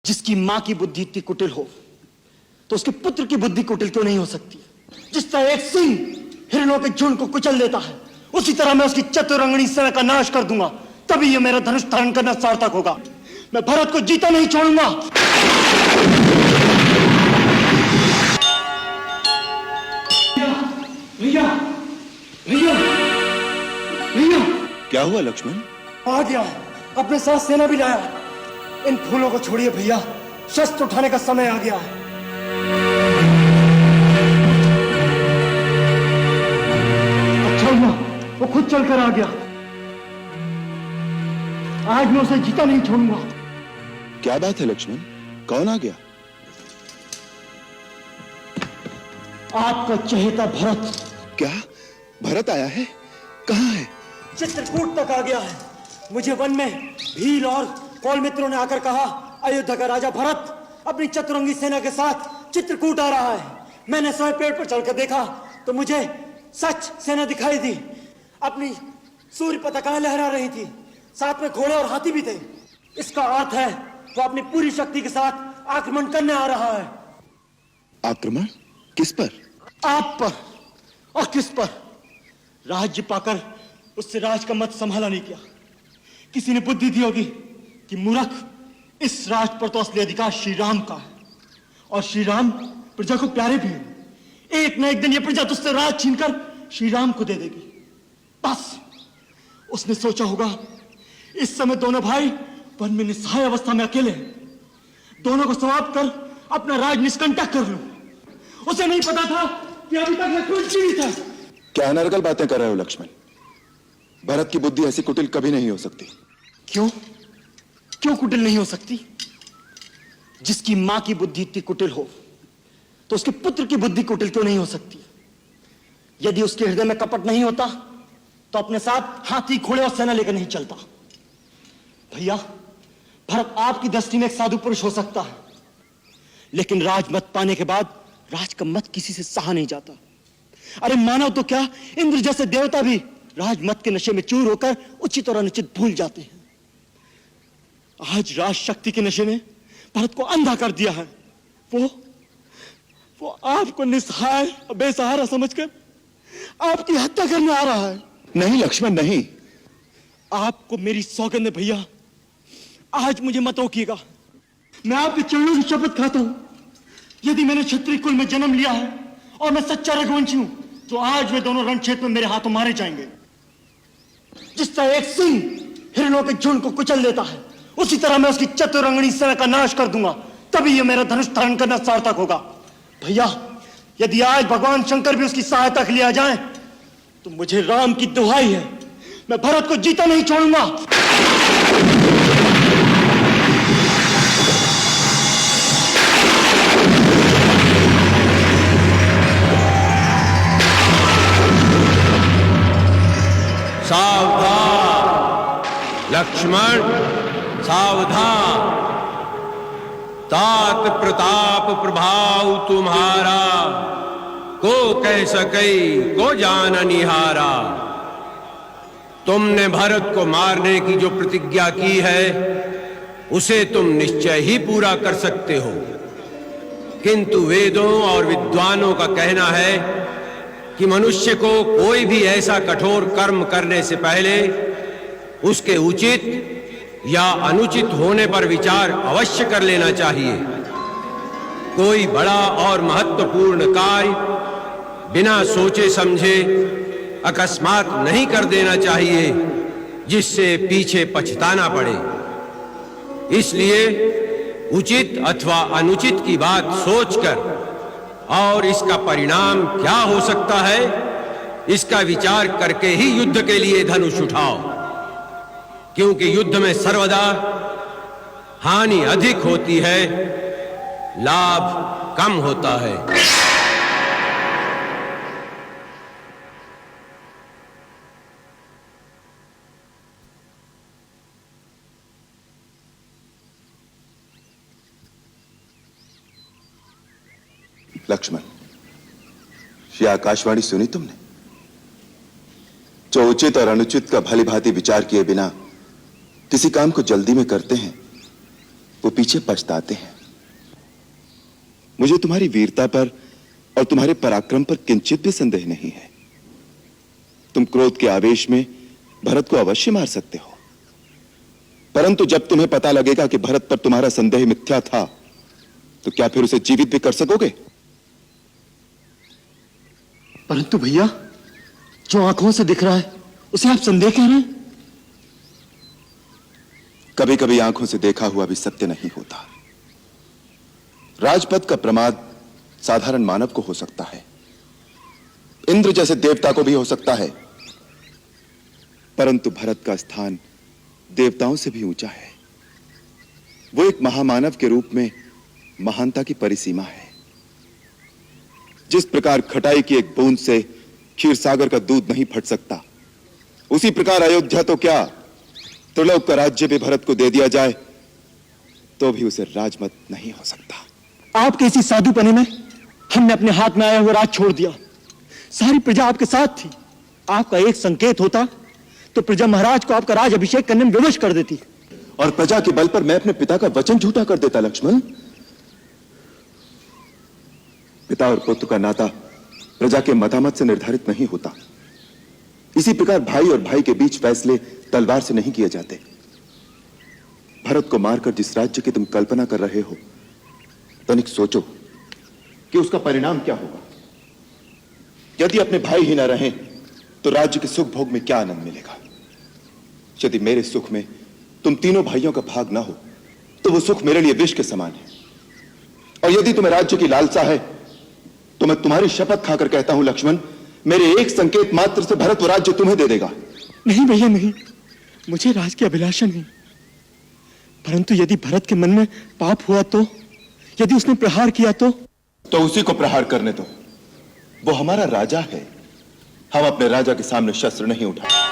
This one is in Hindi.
जिसकी मां की बुद्धि इतनी कुटिल हो तो उसके पुत्र की बुद्धि कुटिल क्यों नहीं हो सकती? जिस तरह एक सिंह हिरणों के झुंड को कुचल देता है, उसी तरह मैं उसकी चतुरंगनी सेना का नाश कर दूंगा। तभी यह मेरा धनुष धारण करना सार्थक होगा। मैं भरत को जीता नहीं छोड़ूंगा। भैया, भैया, भैया! क्या हुआ लक्ष्मण? आ गया, अपने साथ सेना भी लाया। इन फूलों को छोड़िए भैया, शस्त्र उठाने का समय आ गया है। अच्छा हुआ वो खुद चलकर आ गया। आज मैं उसे जीता नहीं छोड़ूंगा। क्या बात है लक्ष्मण, कौन आ गया? आपका चहेता भरत। क्या भरत आया है? कहाँ है? चित्रकूट तक आ गया है। मुझे वन में भील और कौल मित्रों ने आकर कहा, अयोध्या का राजा भरत अपनी चतुरंगी सेना के साथ चित्रकूट आ रहा है। मैंने स्वयं पेड़ पर चढ़कर देखा तो मुझे सच सेना दिखाई दी। अपनी सूर्य पताकाएं लहरा रही थी, साथ में घोड़े और हाथी भी थे। इसका अर्थ है वो अपनी पूरी शक्ति के साथ आक्रमण करने आ रहा है। आक्रमण? किस पर? आप पर। और किस पर? राज्य पाकर उससे राज का मत संभाला नहीं किया। किसी ने बुद्धि दी होगी कि मूर्ख, इस राज पर तो असली अधिकार श्री राम का है और श्री राम प्रजा को प्यारे भी हैं। एक न एक दिन ये प्रजा तुझसे राज छीनकर श्री राम को दे देगी। बस उसने सोचा होगा इस समय दोनों भाई वन में निस्सहाय अवस्था में अकेले हैं, दोनों को समाप्त कर अपना राज निष्कंटक कर लूं। उसे नहीं पता था कि अभी तक लक्ष्मण जीवित है। क्या अनर्गल बातें कर रहे हो लक्ष्मण? भरत की बुद्धि ऐसी कुटिल कभी नहीं हो सकती। क्यों? क्यों कुटिल नहीं हो सकती? जिसकी मां की बुद्धि इतनी कुटिल हो तो उसके पुत्र की बुद्धि कुटिल क्यों नहीं हो सकती? यदि उसके हृदय में कपट नहीं होता तो अपने साथ हाथी, घोड़े और सेना लेकर नहीं चलता। भैया, भरत आपकी दृष्टि में एक साधु पुरुष हो सकता है, लेकिन राजमत पाने के बाद राज का मत किसी से सहा नहीं जाता। अरे मानव तो क्या, इंद्र जैसे देवता भी राजमत के नशे में चूर होकर उचित और अनुचित भूल जाते हैं। आज राज शक्ति के नशे ने भरत को अंधा कर दिया है। वो आपको निस्सहाय और बेसहारा समझकर आपकी हत्या करने आ रहा है। नहीं लक्ष्मण, नहीं। आपको मेरी सौगंध है भैया, आज मुझे मत रोकिएगा। मैं आपके चरणों की शपथ खाता हूं, यदि मैंने क्षत्रिय कुल में जन्म लिया है और मैं सच्चा रघुवंशी हूं तो आज वे दोनों रणक्षेत्र में मेरे हाथों मारे जाएंगे। जिस तरह एक सिंह हिरणों के झुंड को कुचल देता है, उसी तरह मैं उसकी चतुरंगनी सेना का नाश कर दूंगा। तभी यह मेरा धनुष धारण करना सार्थक होगा। भैया, यदि आज भगवान शंकर भी उसकी सहायता के लिए आ जाएं, तो मुझे राम की दुहाई है, मैं भरत को जीता नहीं छोड़ूंगा। सावधान लक्ष्मण, सावधान। तात प्रताप प्रभाव तुम्हारा, को कह सके को जान निहारा। तुमने भरत को मारने की जो प्रतिज्ञा की है उसे तुम निश्चय ही पूरा कर सकते हो, किंतु वेदों और विद्वानों का कहना है कि मनुष्य को कोई भी ऐसा कठोर कर्म करने से पहले उसके उचित या अनुचित होने पर विचार अवश्य कर लेना चाहिए। कोई बड़ा और महत्वपूर्ण कार्य बिना सोचे समझे अकस्मात नहीं कर देना चाहिए, जिससे पीछे पछताना पड़े। इसलिए उचित अथवा अनुचित की बात सोचकर और इसका परिणाम क्या हो सकता है, इसका विचार करके ही युद्ध के लिए धनुष उठाओ, क्योंकि युद्ध में सर्वदा हानि अधिक होती है, लाभ कम होता है। लक्ष्मण, ये आकाशवाणी सुनी तुमने? जो उचित और अनुचित का भली भांति विचार किए बिना किसी काम को जल्दी में करते हैं, वो पीछे पछताते हैं। मुझे तुम्हारी वीरता पर और तुम्हारे पराक्रम पर किंचित भी संदेह नहीं है। तुम क्रोध के आवेश में भरत को अवश्य मार सकते हो, परंतु जब तुम्हें पता लगेगा कि भरत पर तुम्हारा संदेह मिथ्या था, तो क्या फिर उसे जीवित भी कर सकोगे? परंतु भैया, जो आंखों से दिख रहा है उसे आप संदेह कह रहे हैं? कभी कभी आंखों से देखा हुआ भी सत्य नहीं होता। राजपद का प्रमाद साधारण मानव को हो सकता है, इंद्र जैसे देवता को भी हो सकता है, परंतु भरत का स्थान देवताओं से भी ऊंचा है। वो एक महामानव के रूप में महानता की परिसीमा है। जिस प्रकार खटाई की एक बूंद से क्षीर सागर का दूध नहीं फट सकता, उसी प्रकार अयोध्या तो क्या, त्रिलोक का राज्य भी भरत को दे दिया जाए तो भी उसे राजमत नहीं हो सकता। आपके इसी साधुपने में हमने अपने हाथ में आया हुआ राज छोड़ दिया। सारी प्रजा आपके साथ थी। आपका एक संकेत होता तो प्रजा महाराज को आपका राज अभिषेक करने में विवश कर देती, और प्रजा के बल पर मैं अपने पिता का वचन झूठा कर देता। लक्ष्मण, पिता और पुत्र का नाता प्रजा के मतामत से निर्धारित नहीं होता। इसी प्रकार भाई और भाई के बीच फैसले तलवार से नहीं किए जाते। भरत को मारकर जिस राज्य की तुम कल्पना कर रहे हो, तनिक सोचो कि उसका परिणाम क्या होगा। यदि अपने भाई ही न रहें तो राज्य के सुख भोग में क्या आनंद मिलेगा। यदि मेरे सुख में तुम तीनों भाइयों का भाग ना हो तो वो सुख मेरे लिए विष के समान है। और यदि तुम्हें राज्य की लालसा है तो मैं तुम्हारी शपथ खाकर कहता हूं लक्ष्मण, मेरे एक संकेत मात्र से भरत वो राज्य तुम्हें दे देगा। नहीं भैया नहीं, मुझे राज की अभिलाषा नहीं। परंतु यदि भरत के मन में पाप हुआ तो, यदि उसने प्रहार किया तो उसी को प्रहार करने दो। वो हमारा राजा है। हम अपने राजा के सामने शस्त्र नहीं उठाते।